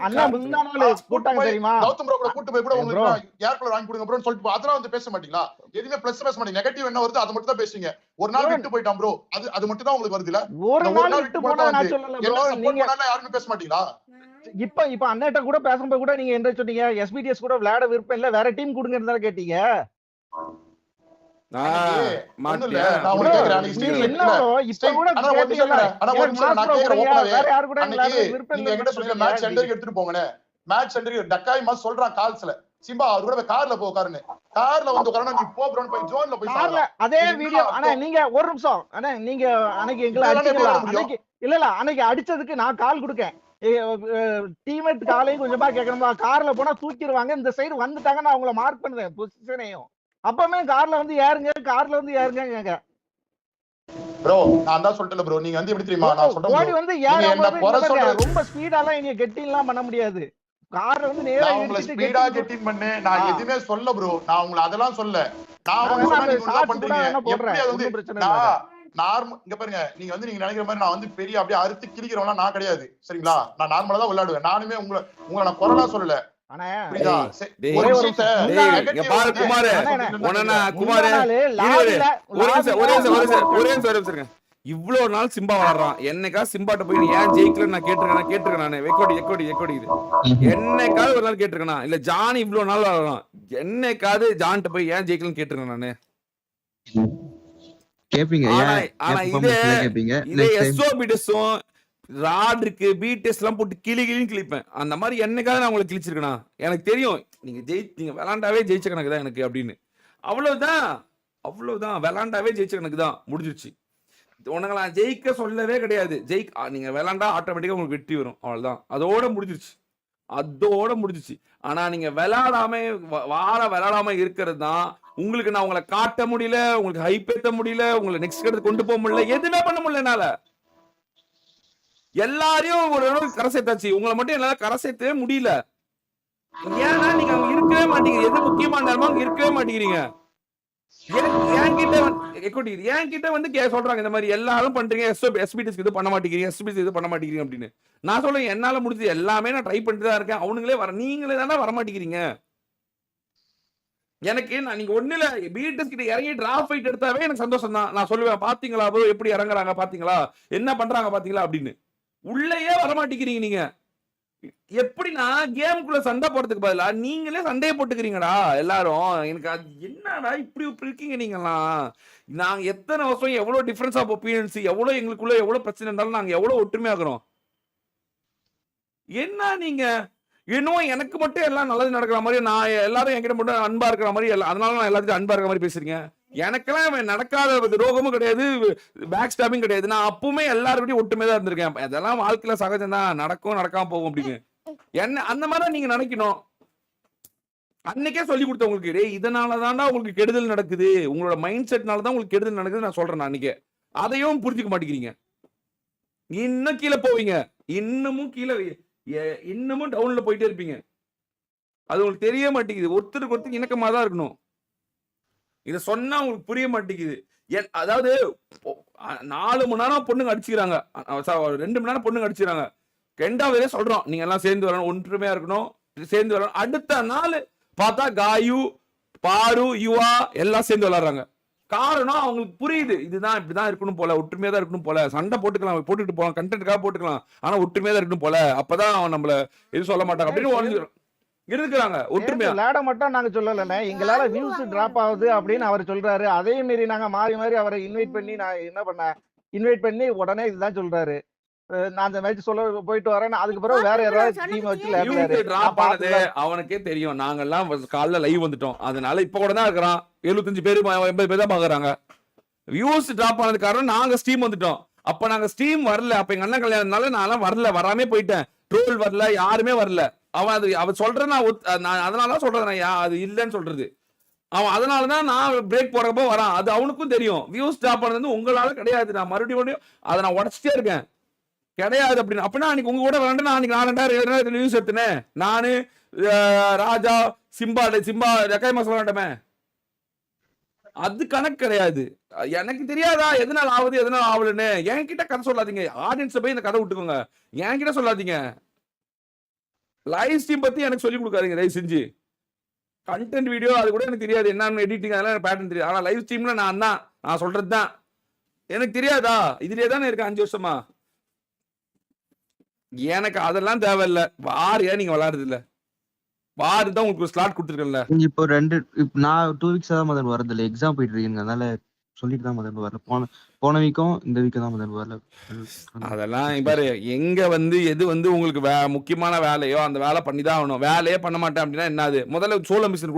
அண்ணன் முந்தா நாள் கூட்டு கூட்டாங்க போய் தெரியுமா? கௌதம் bro கூட கூட்டு போய் கூட ப்ரோ உங்களுக்கு ஏர் கூலர் வாங்கி கொடுங்க ப்ரோன்னு சொல்லிட்டு அதெல்லாம் வந்து பேச மாட்டீங்களா? எதுவுமே பிளஸ் பேச மாட்டீங்க. நெகட்டிவ் என்ன வருது அது மட்டும் தான் பேசுவீங்க. ஒரு நாள் விட்டு போயிட்டான் ப்ரோ, அது மட்டும் தான் உங்களுக்கு வருதுல. ஒரு இந்த ஒரு நாள் நாள் விட்டு விட்டு போனா போனா வந்து நான் சொல்லல என்ன ப்ரோ. சப்போர்ட் நீங்க பண்ணாலும் யாருமே பேச மாட்டீங்களா? இப்ப அண்ணன்ட்ட கூட பேசும்போது கூட நீங்க என்ன சொன்னீங்க? எஸ்பிடிஎஸ் கூட விளையாட விருப்பம் இல்ல, வேற டீம் கொடுங்கன்னு தானே கேட்டீங்க. ஒண்ணும் இல்ல, மாட்டியா நான் ப்ரோ உனக்கு கேக்குறேன். நீங்க அன்னைக்கு என்ன ப்ரோ இப்ப கூட ஆனா ஒரு நிமிஷம் கேட்டீங்கல்ல, ஆனா ஒரு எனக்கு நிமிஷம் மாஸ் நான் ப்ரோ கேக்குற கொடுங்க, ஓப்பனாவே வேற யாரு கூட அன்னைக்கு விளையாட விருப்பம் நீங்க என்கிட்ட இல்லன்னு சொன்னீங்க சொன்னீங்க. மேட்ச் சென்டருக்கு எடுத்துட்டு போங்கன்னு. மேட்ச் சென்டருக்கு டக்காய் மாஸ் சொல்றான் கால்ஸ்ல, சிம்பா அவர் கூட கார்ல போ உட்காருன்னு. கார்ல வந்து உட்காரனா நீ போ ப்ரோன்னு போய் ஜோன்ல போய் கார்ல சாவலாம். அதே இது வீடியோ. என்ன அண்ணா அர்த்தம்? நீங்க ஒரு நிமிஷம் அண்ணா, நீங்க அன்னைக்கு எங்களை இதெல்லாம் எப்படி அடிச்சீங்களா? வர முடியும்? அன்னைக்கு இல்ல அன்னைக்கு அடிச்சதுக்கு நான் கால் கொடுக்கேன். டீம்மேட் காலையும் கொஞ்சமா கேட்கணுமா? கார்ல போனா தூக்கிடுவாங்க, இந்த சைடு வந்துட்டாங்க, நான் அவங்கள மார்க் பண்ணுவேன் பொசிஷனையும். அப்பவுமே கார்ல வந்து ஏறுங்க. ப்ரோ நான் தான் சொல்லிட்டேன் ப்ரோ, நீங்க வந்து எப்படி தெரியுமா நான் சொல்றேன் ஓடி ப்ரோ, வந்து நீங்க என்ன ஏறும்போது குறை இங்க பாருங்க, சொல்றது ரொம்ப ஸ்பீடாலாம் இங்க கெட்டிங்லாம் பண்ண முடியாது. கார்ல வந்து நேரா நான் உங்களை இடிச்சிட்டு ஸ்பீடா கெட்டிங் கெட்டிங் பண்ணு நான் எதுவுமே சொல்ல ப்ரோ, நான் உங்களை அதெல்லாம் சொல்ல. நான் நான் வந்து வேணா சொன்னா அந்த நீங்க ஒண்ணு ஷார்ட்ஸ் கூட பண்றீங்க. வேணா எப்படி போடுறேன், அது வந்து ஒன்னும் பிரச்சனை இல்ல. நான் நார்மல் இங்க பாருங்க, நீங்க வந்து நீங்க நினைக்கிற மாதிரி நான் வந்து பெரிய அப்படியே அறுத்து கிழிக்கிறவனா நான் கிடையாது சரிங்களா? நான் நார்மலா தான் விளையாடுவேன். நானுமே உங்களை நான் குறைலாம் சொல்லல அண்ணா புரியுதா? டேய், ஒரு ஒரே ஒரு விஷயத்த டேய், இங்க negative பாரு வந்து குமாரு, சொல்லிட்டு குமாரு, முந்தா நாள் இரு, லாபில ஒரே நிமிஷம் இருங்க. இவ்வளவு நாள் சிம்பா விளாடுறான், என்னைக்கா சிம்பாட்ட போய் நீ ஏன் ஜெயிக்கலன்னு நான் கேட்டிருக்கேன். நானு எக்கோடி இது என்னைக்காவது ஒரு நாள் கேட்டிருக்கேனா? இல்ல ஜான் இவ்வளவு நாள் விளாடுறான், என்னைக்காவது ஜான்ட்ட போய் ஏன் ஜெயிக்கலன்னு கேட்டிருக்கேன் நானு? கேப்பீங்க. ஆனா இதே எஸ்ஓபிடஸும் ராட்ருக்கு பிடிஎஸ் எல்லாம் போட்டு கிளின்னு கிழிப்பேன். அந்த மாதிரி என்னைக்காவது நான் உங்களை கிழிச்சிருக்கேனா? எனக்கு தெரியும் நீங்க விளாண்டாவே ஜெயிச்ச கணக்கு தான் எனக்கு அப்படின்னு. அவ்வளவுதான் விளாண்டாவே ஜெயிச்ச கணக்கு தான், முடிஞ்சிருச்சு. உனக்கு நான் ஜெயிக்க சொல்லவே கிடையாது. நீங்க விளாண்டா ஆட்டோமேட்டிக்கா உங்களுக்கு வெற்றி வரும், அவ்வளவுதான். அதோட முடிஞ்சிருச்சு. ஆனா நீங்க விளாடாம இருக்கிறது தான் உங்களுக்கு. நான் உங்களை காட்ட முடியல, உங்களுக்கு ஹைப் ஏத்த முடியல, உங்களை நெக்ஸ்ட் இடத்துக்கு கொண்டு போக முடியல, எதுவுமே பண்ண முடியல என்னால. எல்லாரையும் ஒரு அளவுக்கு கரை சேர்த்தாச்சு, உங்களை மட்டும் என்னால கரை சேர்த்தவே முடியல. ஏன்னா நீங்க அங்க இருக்கவே மாட்டீங்க, எது முக்கியமான நேரமா அங்க இருக்கவே மாட்டேங்கிறீங்க. என்கிட்ட வந்து சொல்றாங்க இந்த மாதிரி எல்லாரும் பண்றீங்க, எஸ்பிடிஎஸ் இது பண்ண மாட்டேங்கிறீங்க, எஸ்பிடிஎஸ் இது பண்ண மாட்டேங்கிறீங்க அப்படின்னு. நான் சொல்றேன் என்னால முடிஞ்சது எல்லாமே நான் ட்ரை பண்ணிட்டு தான் இருக்கேன். அவனுங்களே நீங்களே தானே வர மாட்டேங்கிறீங்க. எனக்கு நீங்க ஒண்ணு இல்ல, பிடிஎஸ் கிட்ட இறங்கி டிராப் ஃபைட் எடுத்தாவே எனக்கு சந்தோஷம் தான். நான் சொல்லுவேன் பாத்தீங்களா ப்ரோ எப்படி இறங்குறாங்க பாத்தீங்களா, என்ன பண்றாங்க பாத்தீங்களா அப்படின்னு. உள்ளேயே வர மாட்டேங்கிறீங்க நீங்க. எப்படின்னா கேமுக்குள்ள சண்டை போடுறதுக்கு பதிலா நீங்களே சண்டையை போட்டுக்கிறீங்கடா எல்லாரும். எனக்கு அது என்னடா இப்படி இருக்கீங்க நீங்கலாம். நாங்க எத்தனை வருஷம் எவ்வளவு டிஃபரன்ஸ் ஆஃப் ஒப்பீனியன்ஸ், எவ்வளவு எங்களுக்குள்ள எவ்வளவு பிரச்சனை இருந்தாலும் நாங்க எவ்வளவு ஒற்றுமையாகிறோம். என்ன நீங்க இன்னும் எனக்கு மட்டும் எல்லாம் நல்லது நடக்கிற மாதிரி, நான் எல்லாரும் என்கிட்ட மட்டும் அன்பா இருக்கிற மாதிரி, அதனால நான் எல்லாத்தையும் அன்பா இருக்கிற மாதிரி பேசுறீங்க. எனக்கெல்லாம் நடக்காத ரோகமும் கிடையாது, பேக் ஸ்டாப்பிங் கிடையாது. நான் அப்பவுமே எல்லாருக்கிட்டையும் ஒட்டுமே தான் இருந்திருக்கேன். அதெல்லாம் வாழ்க்கையில சகஜம் தான், நடக்கும் நடக்காம போகும் அப்படின்னு. என்ன அந்த மாதிரி நீங்க நினைக்கணும். அன்னைக்கே சொல்லி கொடுத்த உங்களுக்கு, இதனாலதான்டா உங்களுக்கு கெடுதல் நடக்குது, உங்களோட மைண்ட் செட்னாலதான் உங்களுக்கு கெடுதல் நடக்குது நான் சொல்றேன். அன்னைக்கே அதையும் புரிஞ்சுக்க மாட்டேங்கிறீங்க. இன்னும் கீழே போவீங்க, இன்னமும் டவுன்ல போயிட்டே இருப்பீங்க. அது உங்களுக்கு தெரிய மாட்டேங்குது. ஒருத்தருக்கு இணக்கமா தான் இருக்கணும். இத சொன்னா உங்களுக்கு புரிய மாட்டேங்குது. அதாவது 4 மணி நேரம் பொண்ணுங்க அடிச்சுக்கிறாங்க, 2 மணி நேரம் பொண்ணுங்க அடிச்சுக்கிறாங்க. 2வது சொல்றோம் நீங்க எல்லாம் சேர்ந்து வரணும், ஒன்றுமையா இருக்கணும், சேர்ந்து வரணும். அடுத்த நாள் பார்த்தா காயு பாரு யுவா எல்லாம் சேர்ந்து விளையாடுறாங்க. காரணம் அவங்களுக்கு புரியுது, இதுதான் இப்படிதான் இருக்கணும் போல, ஒற்றுமையா தான் இருக்கணும் போல. சண்டை போட்டுட்டு போலாம், கண்டென்ட்காக போட்டுக்கலாம், ஆனா ஒற்றுமையா தான் இருக்கணும் போல, அப்பதான் அவன் நம்மள எதுவும் சொல்ல மாட்டாங்க அப்படின்னு இருக்கிறாங்க. ஒற்றுமையா விளையாட மட்டும் நாங்க சொல்லல, எங்களால வியூஸ் டிராப் ஆகுது அப்படின்னு அவர் சொல்றாரு. அதே மீறி நாங்க மாறி அவரை இன்வைட் பண்ணி, நான் என்ன பண்ணேன், இன்வைட் பண்ணி உடனே இதுதான் சொல்றாரு, நான் அந்த மேட்ச் சொல்ல போயிட்டு வரேன். அதுக்கு பிறகு வேற யாராவது டீம் வச்சு விளையாடுறாரு. அவனுக்கே தெரியும். நாங்கெல்லாம் காலைல லைவ் வந்துட்டோம், அதனால இப்ப கூட தான் இருக்கிறான். 75 பேர் 80 பேர் தான் பாக்குறாங்க. வியூஸ் டிராப் ஆனது காரணம் நாங்க ஸ்டீம் வந்துட்டோம். அப்ப நாங்க ஸ்டீம் வரல, அப்ப எங்க அண்ணன் கல்யாணம்னால நான் வராமே போயிட்டேன். ட்ரோல் வரல, யாருமே வரல. அவன் சொல்றேன், நான் அதனாலதான் சொல்றேன், அது இல்லைன்னு சொல்றது. அவன் அதனாலதான் நான் பிரேக் போறப்போ வரான். அது அவனுக்கும் தெரியும். வியூஸ் டிராப் ஆனது உங்களால கிடையாது. நான் மறுபடியும் அதை நான் உடச்சிட்டே இருக்கேன். கிடையாது அப்படின்னு. அப்படின்னா அன்னைக்கு உங்க கூட விளாண்டு நான் அன்னைக்கு 4000 நியூஸ் எடுத்துனேன். நானு ராஜா சிம்பா ரெக்காய் மாசம் விளாண்டமே, அது கணக்கு கிடையாது. எனக்கு தெரியாதா எதனால ஆகுது எதனால ஆகலன்னு? என்கிட்ட கதை சொல்லாதீங்க. ஆடியன்ஸ் போய் இந்த கதை விட்டுக்கோங்க, என்கிட்ட சொல்லாதீங்க. லைவ் ஸ்ட்ரீம் பத்தி எனக்கு சொல்லி கொடுக்காதீங்க தயவு செஞ்சு. கண்டென்ட் வீடியோ அது கூட எனக்கு தெரியாது, என்னன்னு எடிட்டிங் அதெல்லாம் பேட்டர்ன் தெரியாது. ஆனா லைவ் ஸ்ட்ரீம்ல நான் சொல்றது தான் எனக்கு தெரியாதா? இதுலயே தானே இருக்கேன் 5 வருஷமா. எனக்கு அதெல்லாம் தேவையில்ல. வார் ஏன் நீங்க விளையாடுறது இல்ல? வார் தான் உங்களுக்கு ஒரு ஸ்லாட் கொடுத்துருக்கேன்ல. இப்போ நான் 2 வீக்ஸ் தான் முதல்ல வரது இல்லை, எக்ஸாம் போயிட்டு இருக்கீங்க, அதனால சொல்லிட்டு தான் முதல்ல வரல. போன வீக்கும் இந்த வீக்கும் தான் முதல்ல வரல. அதெல்லாம் பாரு, எங்க எது உங்களுக்கு முக்கியமான வேலையோ அந்த வேலை பண்ணி தான் ஆகணும். வேலையே பண்ண மாட்டேன் அப்படின்னா என்னது? முதல்ல சோலோ மிஷன்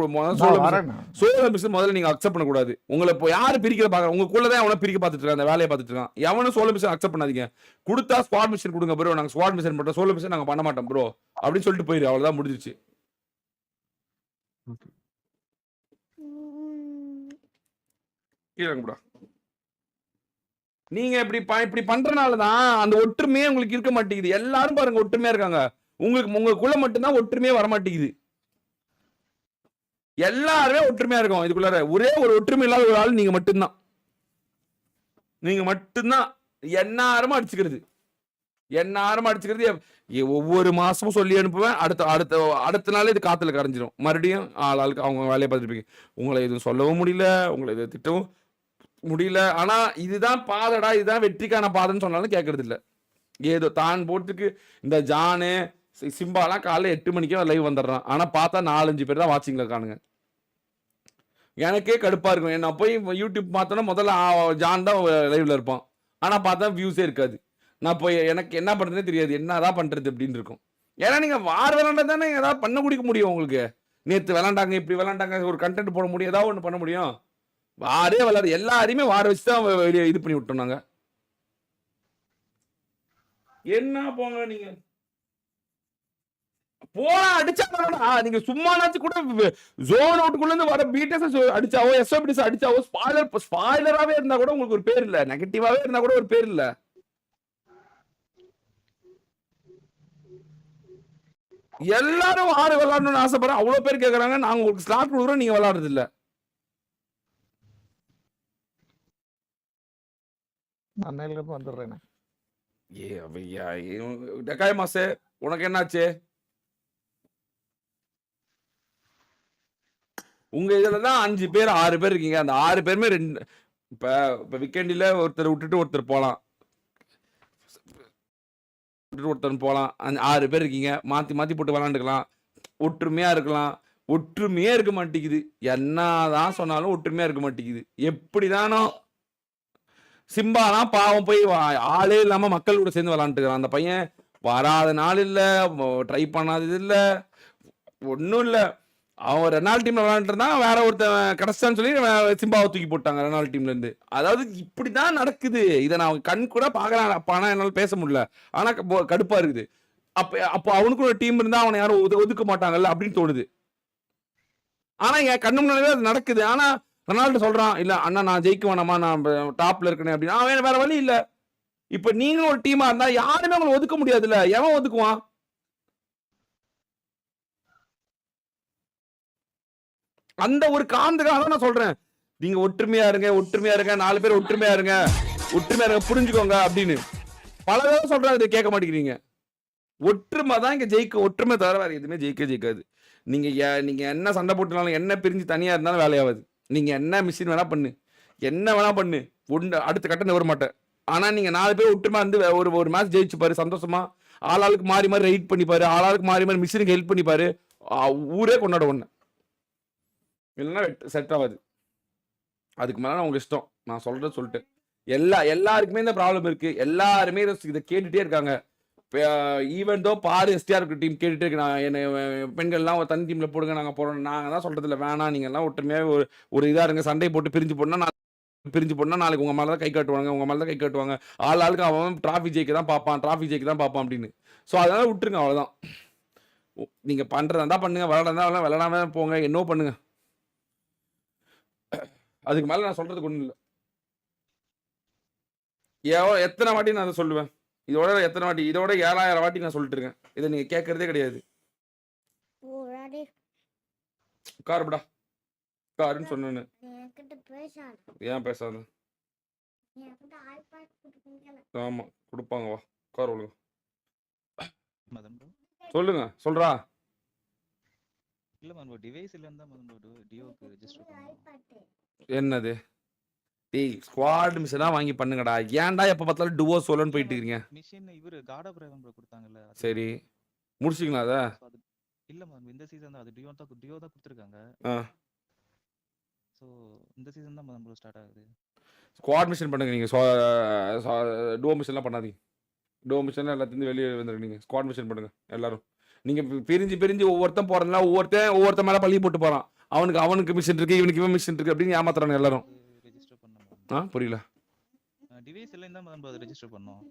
முதல்ல நீங்க அக்செப்ட் பண்ண கூடாது. உங்களை இப்போ யாரு பிரிக்கிற பாக்குற? உங்களுக்குள்ளதான் எவனை பிரிக்க பார்த்துட்டு இருக்கான், அந்த வேலையை பார்த்துட்டு இருக்கான். எவனும் சோலோ மிஷன் அக்செப்ட் பண்ணாதீங்க. கொடுத்தா ஸ்குவாட் மிஷன் கொடுங்க ப்ரோ, நாங்க ஸ்குவாட் மிஷன் பண்றோம், சோலோ மிஷன் நாங்க பண்ண மாட்டோம் ப்ரோ அப்படின்னு சொல்லிட்டு போயிரு. அவ்வளவுதான், முடிஞ்சிருச்சு. ப்ரோ நீங்க இப்படி பண்றனாலதான் அந்த ஒற்றுமையே உங்களுக்கு இருக்க மாட்டேங்குது. எல்லாரும் பாருங்க ஒற்றுமையா இருக்காங்க, உங்களுக்குள்ள மட்டும்தான் ஒற்றுமையே வர மாட்டேங்குது. எல்லாருமே ஒற்றுமையா இருக்கும். இதுக்குள்ள ஒரே ஒரு ஒற்றுமை இல்லாத ஒரு ஆள் நீங்க மட்டும்தான். எந்நேரமா அடிச்சுக்கிறது. ஒவ்வொரு மாசமும் சொல்லி அனுப்புவேன். அடுத்த நாளே இது காத்துல கரைஞ்சிடும். மறுபடியும் ஆளுக்கு அவங்க வேலையை பார்த்துருப்பீங்க. உங்களை எதுவும் சொல்லவும் முடியல, உங்களை எதுவும் திட்டவும் முடியல. ஆனா இதுதான் பாதடா, இதுதான் வெற்றிக்கான பாதைன்னு சொன்னாலும் கேட்கறது இல்ல. ஏதோ தான் போட்டுக்கு இந்த ஜானு சிம்பாலாம் காலைல 8 மணிக்கே லைவ் வந்துடுறான். ஆனா பார்த்தா 4-5 பேர் தான் வாட்சிங்ல காணுங்க. எனக்கே கடுப்பா இருக்கும். என்ன போய் யூடியூப் பார்த்தோன்னா முதல்ல ஜான் தான் லைவ்ல இருப்பான், ஆனா பார்த்தா வியூஸே இருக்காது. நான் போய் எனக்கு என்ன பண்றதுனே தெரியாது, என்னதான் பண்றது அப்படின்னு இருக்கும். ஏன்னா நீங்க வார் விளாண்டா தானே ஏதாவது பண்ண குடிக்க முடியும். உங்களுக்கு நேத்து விளாண்டாங்க, இப்படி விளாண்டாங்க, ஒரு கண்டென்ட் போட முடியும், ஏதாவது ஒண்ணு பண்ண முடியும். வாரே விளாடு, எல்லாரையுமே வார வச்சுதான் வெளியே இது பண்ணி விட்டோம் நாங்க. என்ன போங்க நீங்க போனா அடிச்சா நீங்க சும்மானாச்சு கூட ஜோன் அவுட்டுக்குள்ள இருந்து வர பீட்டஸ் அடிச்சாவோ எஸ்ஓபிடிஸ் அடிச்சாவோ ஸ்பாயிலராவே இருந்தா கூட உங்களுக்கு ஒரு பேர் இல்ல, நெகட்டிவாவே இருந்தா கூட ஒரு பேர் இல்ல. எல்லாரும் ஆறு விளையாடணும்னு ஆசைப்படுறேன். அவ்வளவு பேர் கேட்கறாங்க, நாங்க உங்களுக்கு ஸ்லாட் கொடுக்குறோம், நீங்க விளையாடுறது இல்ல. வந்துடுறேன். டெக்காய் மாசே உனக்கு என்னாச்சு? உங்க இதுலதான் 5 பேர் 6 பேர் இருக்கீங்க. அந்த 6 பேருமே இப்ப வீக்கெண்டில ஒருத்தர் விட்டுட்டு ஒருத்தர் போலாம், ஒருத்தர் போலாம். 6 பேர் இருக்கீங்க, மாத்தி மாத்தி போட்டு விளாண்டுக்கலாம், ஒற்றுமையா இருக்கலாம். ஒற்றுமையே இருக்க மாட்டேங்குது. என்னதான் சொன்னாலும் ஒற்றுமையா இருக்க மாட்டேங்குது. எப்படிதானோ சிம்பாலாம் பாவம் போய் ஆளே இல்லாம மக்கள் கூட சேர்ந்து விளாண்டுக்கிறான். அந்த பையன் வராத நாள் இல்ல, ட்ரை பண்ணாதது இல்ல, ஒன்னும் இல்ல. அவன் ரெனால்ட் டீம்ல விளையாண்டு இருந்தான், வேற ஒருத்தன் கிடைச்சான்னு சொல்லி சிம்பாவை தூக்கி போட்டாங்க ரெனால்ட் டீம்ல இருந்து. அதாவது இப்படிதான் நடக்குது. இதை நான் கண் கூட பாக்குறேன், ஆனா என்னால பேச முடியல. ஆனா கடுப்பா இருக்குது. அப்போ அவனுக்கு ஒரு டீம் இருந்தா அவனை யாரும் ஒதுக்க மாட்டாங்கல்ல அப்படின்னு தோணுது. ஆனா என் கண்ணு முன்னாடியே அது நடக்குது. ஆனா ரெனால்டு சொல்றான், இல்ல அண்ணா நான் ஜெயிக்க வேணாமா, நான் டாப்ல இருக்கேன் அப்படின்னு. அவன் வேற வழி இல்ல. இப்ப நீங்க ஒரு டீமா இருந்தா யாருமே உங்களை ஒதுக்க முடியாதுல்ல. எவன் ஒதுக்குவான்? அந்த ஒரு காரணத்துக்காக தான் நான் சொல்றேன், நீங்க ஒற்றுமையா இருங்க, ஒற்றுமையா இருங்க, 4 பேர் ஒற்றுமையா இருங்க, ஒற்றுமையா இருங்க, புரிஞ்சுக்கோங்க அப்படின்னு பல தடவை சொல்றாங்க. இதை கேட்க மாட்டேங்கிறீங்க. ஒற்றுமை தான் இங்க ஜெயிக்க. ஒற்றுமை தவிர வேற எதுவுமே ஜெயிக்காது. நீங்க என்ன சண்டை போட்டுனாலும், என்ன பிரிஞ்சு தனியா இருந்தாலும் வேலையாவது. நீங்க என்ன மிஷின் வேணா பண்ணு, என்ன வேணா பண்ணு, அடுத்த கட்டம் வர மாட்டேன். ஆனா நீங்க 4 பேர் ஒற்றுமை வந்து ஒரு மேட்ச் ஜெயிச்சு பாரு, சந்தோஷமா ஆளாளுக்கு மாறி மாறி ரைட் பண்ணிப்பாரு, ஆளாளுக்கு மாறி மாறி மிஷினுக்கு ஹெல்ப் பண்ணிப்பாரு, ஊரே கொண்டாட ஒண்ணு. இல்லைன்னா செட் ஆகாது. அதுக்கு மேல உங்க இஷ்டம். நான் சொல்றது சொல்லிட்டு எல்லாருக்குமே இந்த ப்ராப்ளம் இருக்கு. எல்லாருமே இதை கேட்டுட்டே இருக்காங்க. ஈவன் தோ பாரு எஸ்டிஆர் டீம் கேட்டுட்டே இருக்கு, நான் என்ன பெண்கள்லாம் ஒரு தனி டீம்ல போடுங்க, நாங்க போறோம். நாங்க தான் சொல்றது இல்லை, வேணாம், நீங்க எல்லாம் ஒற்றுமையாக ஒரு இதா இருங்க. சண்டை போட்டு பிரிஞ்சு போனா நாளைக்கு உங்க மேலதான் கை காட்டுவாங்க. ஆளுக்கு அவன் டிராஃபி ஜெயிக்க தான் பார்ப்பான் அப்படின்னு. ஸோ அதனால விட்டுருங்க, அவ்வளவுதான். நீங்க பண்றதா பண்ணுங்க, விளையாடாதான் விளையாடாம போங்க, என்னோ பண்ணுங்க. அதுக்கு மேல நான் சொல்றதுக்கு ஒண்ணும் இல்லை. எத்தனை வாட்டி நான் அதை சொல்லுவேன், இதோட எத்தனை வாட்டி, இதோட 7000 வாட்டி நான் சொல்லிட்டு இருக்கேன். இதை நீங்க கேட்கறதே கிடையாது. உட்காருடா உட்காருன்னு சொன்னேன்னு. ஏன் பேசாத? ஆமா கொடுப்பாங்க, வா உட்கார ஒழுங்க. மதன் ப்ரோ சொல்லுங்க சொல்றா. இல்ல மதன் ப்ரோ டிவைஸ் இல்லன்னு தான் மதன் ப்ரோ டியோக்கு ரெஜிஸ்டர் பண்ணோம். என்னது? டேய் ஸ்குவாட் மிஷனா வாங்கி பண்ணுங்கடா. ஏன்டா எப்ப பார்த்தாலும் டுவோ சோலோன்னு போயிட்டு இருக்கீங்க? மிஷின் இவரு காட் ஆஃப் ரேவன் ப்ரோ கொடுத்தாங்கல்ல. சரி முடிச்சிங்களா அத? இல்ல மதன் இந்த சீசன் தான் அது டியோ தான் கொடுத்திருக்காங்க. சோ இந்த சீசன் தான் மதன் ப்ரோ ஸ்டார்ட் ஆகுது. ஸ்குவாட் மிஷன் பண்ணுங்க நீங்க. டுவோ மிஷன்லாம் பண்ணாதீங்க. டுவோ மிஷன் எல்லாத்தையும் வெளியே வந்துருங்க. நீங்க ஸ்குவாட் மிஷன் பண்ணுங்க எல்லாரும். நீங்க பிரிஞ்சு ஒவ்வொருத்தன் போறதுனால ஒவ்வொருத்தன் மேல பள்ளி போட்டு போறான். அவனுக்கு மிஷன் இருக்கு, இவனுக்கு இவன் மிஷன் இருக்கு அப்படின்னு ஏமாத்துறாங்க எல்லாரும். ரெஜிஸ்டர் பண்ணோம். புரியல. டிவைஸ் இல்லன்னு தான் மதன் ப்ரோ அதை ரெஜிஸ்டர் பண்ணோம்.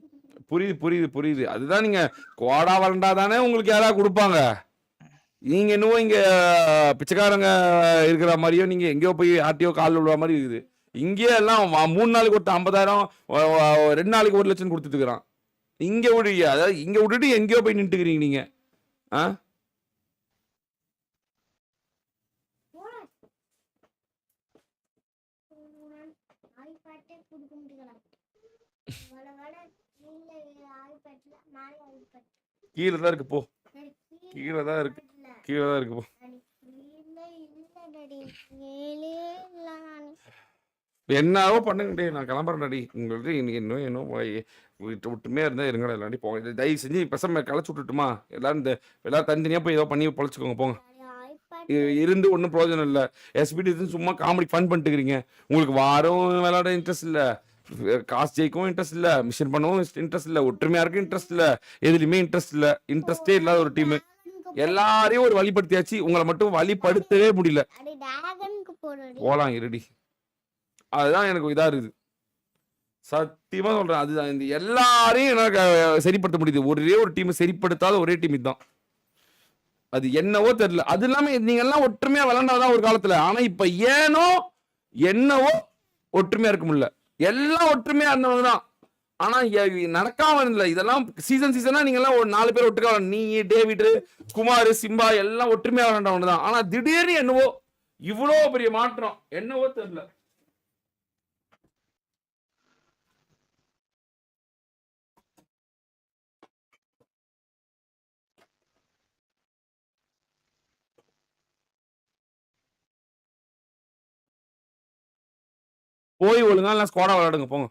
புரியுது. அதுதான் நீங்க ஸ்குவாடா வரண்டா தானே உங்களுக்கு யாராவது கொடுப்பாங்க. நீங்க என்னவோ இங்க பிச்சைக்காரங்க இருக்கிற மாதிரியோ நீங்க எங்கேயோ போய் ஆட்டியோ கால் விழுற மாதிரி இருக்குது. இங்கே எல்லாம் 3 நாளைக்கு ஒருத்த 50,000, 2 நாளைக்கு 1 லட்சம் கொடுத்துட்டு இருக்கிறான். இங்க விடுங்க, அதாவது இங்க விட்டுட்டு எங்கேயோ போய் நின்றுக்கிறீங்க நீங்க. கீழே தான் இருக்கு போ. கீழே தான் இருக்கு போ. என்னவோ பண்ணுங்கடே, நான் கிளம்புறேன்டாடி. உங்களுக்கு இன்னைக்கு இன்னும் விட்டுமே இருந்தா இருங்கடா. இல்லாண்டி போங்க. தயவு செஞ்சு பசங்க களைச்சு விட்டுட்டுமா? எல்லாரும் தனித்தனியா போய் ஏதோ பண்ணி பொழைச்சிக்கோங்க போங்க. இருந்து ஒன்றும் பிரயோஜனம் இல்லை. எஸ்பிடி சும்மா காமெடி ஃபன் பண்ணிட்டு இருக்கிறீங்க. உங்களுக்கு வாரம் விளையாட இன்ட்ரெஸ்ட் இல்லை, காசு ஜெயிக்கவும் இன்ட்ரெஸ்ட் இல்லை, மிஷன் பண்ணவும் இன்ட்ரெஸ்ட் இல்லை, ஒற்றுமையா இருக்கும் இன்ட்ரெஸ்ட் இல்லை, எதுலையுமே இன்ட்ரெஸ்ட் இல்லை. இன்ட்ரெஸ்டே இல்லாத ஒரு டீம். எல்லாரையும் ஒரு வழிபடுத்தியாச்சு, உங்களை மட்டும் வழிபடுத்தவே முடியல. போலாம் இருடி. அதுதான் எனக்கு இதா இருக்குது. சத்தியமா சொல்றேன். அதுதான் இந்த எல்லாரையும் எனக்கு சரிப்படுத்த முடியுது. ஒரே ஒரு டீம் சரிப்படுத்தாத ஒரே டீம் இதுதான். அது என்னவோ தெரியல. அது இல்லாம நீங்க எல்லாம் ஒற்றுமையா விளையாண்டாதான் ஒரு காலத்துல. ஆனா இப்ப என்னவோ ஒற்றுமையா இருக்க முடியல. எல்லாம் ஒற்றுமையா இருந்தவங்க தான். ஆனா நடக்காம இல்லை. இதெல்லாம் சீசனா நீங்க எல்லாம் ஒரு 4 பேர் ஒட்டுக்கா, நீ, டேவிட், குமார், சிம்பா எல்லாம் ஒற்றுமையா விளையாண்டவங்க தான். ஆனா திடீர்னு என்னவோ இவ்வளவு பெரிய மாற்றம் என்னவோ தெரியல. போய் ஒழுங்கா எல்லாம் ஸ்குவாடா விளையாடுங்க போங்க.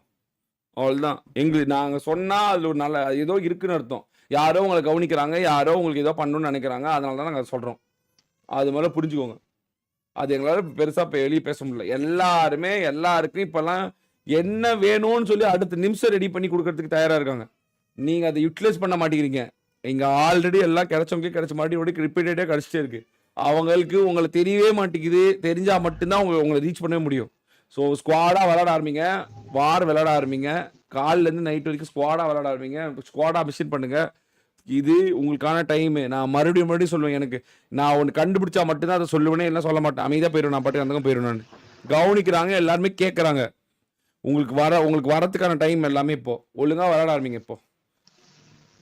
அவ்வளவுதான். நாங்க சொன்னா அதுல ஒரு நல்ல ஏதோ இருக்குன்னு அர்த்தம். யாரோ உங்களை கவனிக்கிறாங்க, யாரோ உங்களுக்கு ஏதோ பண்ணணும்னு நினைக்கிறாங்க. அதனால தான் நாங்க சொல்றோம். அது மாதிரி புரிஞ்சுக்கோங்க. அது எங்களால பெருசா வெளியே பேச முடியல. எல்லாருக்கும் இப்பெல்லாம் என்ன வேணும்னு சொல்லி அடுத்த நிமிஷம் ரெடி பண்ணி கொடுக்கறதுக்கு தயாரா இருக்காங்க. நீங்க அதை யூட்டிலைஸ் பண்ண மாட்டேங்கிறீங்க. இங்க ஆல்ரெடி எல்லாம் கிடைச்சவங்க கிடைச்ச மாட்டி ரிப்பீட்டடா கிடைச்சிட்டே இருக்கு. அவங்களுக்கு உங்களை தெரியவே மாட்டேங்குது. தெரிஞ்சா மட்டும்தான் உங்களை ரீச் பண்ணவே முடியும். ஸோ ஸ்குவாடா விளையாட ஆரம்பிங்க, விளையாட ஆரம்பிங்க. காலிலேருந்து நைட் வரைக்கும் ஸ்குவாடா விளையாட ஆரம்பிங்க. ஸ்குவாடா மிஷன் பண்ணுங்க. இது உங்களுக்கான டைமு. நான் மறுபடியும் சொல்லுவேன். நான் ஒன்று கண்டுபிடிச்சா மட்டும்தான் அதை சொல்லுவேனே, எல்லாம் சொல்ல மாட்டேன். அமைதியாக போயிடுவேன். நான் பாட்டுக்கு அந்த போயிடுவேன். நான் கவனிக்கிறாங்க, எல்லாருமே கேட்குறாங்க. உங்களுக்கு வரத்துக்கான டைம் எல்லாமே இப்போ. ஒழுங்காக விளையாட ஆரம்பிங்க இப்போ.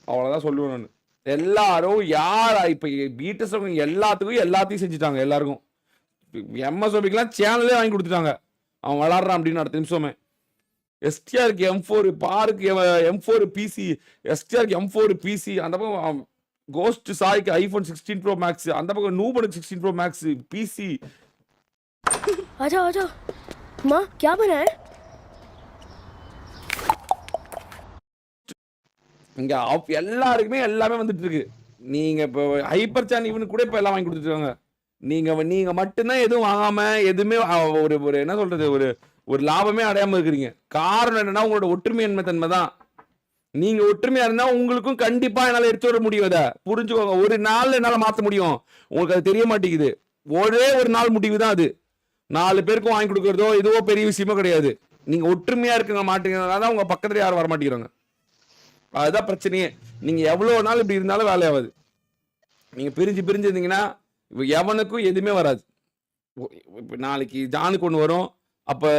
அவ்வளோதான் சொல்லுவேன் நான். எல்லாரும் இப்போ பீட்டஸ் எல்லாத்தையும் செஞ்சுட்டாங்க. எல்லாருக்கும் எம்எஸ்ஓபிக்கெல்லாம் சேனலே வாங்கி கொடுத்துட்டாங்க. அவன் விளாட்றான் அப்படின்னு அடுத்த நிமிஷமே. எஸ்டிஆருக்கு M4, பாருக்கு M4 PC, எஸ்டிஆருக்கு M4 PC, அந்த பக்கம் கோஸ்ட் சாய்க்கு iPhone 16 Pro Max, அந்த பக்கம் நூபனுக்கு 16 Pro Max PC. आजा माँ क्या बना है? இங்க எல்லாருக்குமே எல்லாமே வந்துட்டு இருக்கு. நீங்க இப்போ ஹைப்பர் சேனல் இவனுக்கு கூட இப்ப எல்லாம் வாங்கி கொடுத்துருக்காங்க. நீங்க மட்டும்தான் எதுவும் வாங்காம எதுவுமே ஒரு என்ன சொல்றது ஒரு லாபமே அடையாம இருக்கிறீங்க. காரணம் என்னன்னா உங்களோட ஒற்றுமையின்மை தன்மை தான். நீங்க ஒற்றுமையா இருந்தா உங்களுக்கும் கண்டிப்பா என்னால எடுத்து வர முடியும். அதை புரிஞ்சுக்கோங்க. ஒரு நாள் என்னால மாத்த முடியும். உங்களுக்கு அது தெரிய மாட்டேங்குது. ஒரே ஒரு நாள் முடிவு தான் அது. 4 பேருக்கும் வாங்கி கொடுக்கறதோ இதுவோ பெரிய விஷயமா கிடையாது. நீங்க ஒற்றுமையா இருக்க மாட்டேங்கிறதுனால உங்க பக்கத்துல யாரும் வர மாட்டேங்கிறாங்க. அதுதான் பிரச்சனையே. நீங்க எவ்வளவு நாள் இப்படி இருந்தாலும் வேலையாவது. நீங்க பிரிஞ்சு இருந்தீங்கன்னா எவனுக்கும் எதுவுமே வராது. நாளைக்கு ஜானுக்கு ஒன்று வரும், அப்போ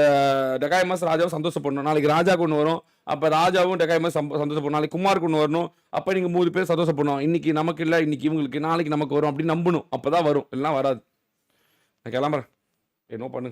டெகாய்மாஸ் ராஜாவும் சந்தோஷப்படணும். நாளைக்கு ராஜாவுக்கு ஒன்று வரும், அப்போ ராஜாவும் டெகாய்மாஸ் சந்தோஷப்படணும். நாளைக்கு குமாருக்கு ஒன்று வரணும், அப்போ நீங்கள் 3 பேர் சந்தோஷப்படணும். இன்னைக்கு நமக்கு இல்லை, இன்னைக்கு இவங்களுக்கு, நாளைக்கு நமக்கு வரும் அப்படின்னு நம்பணும். அப்போ தான் வரும், இல்லைனா வராது. நான் கிளம்புறேன், என்னோ பண்ணு.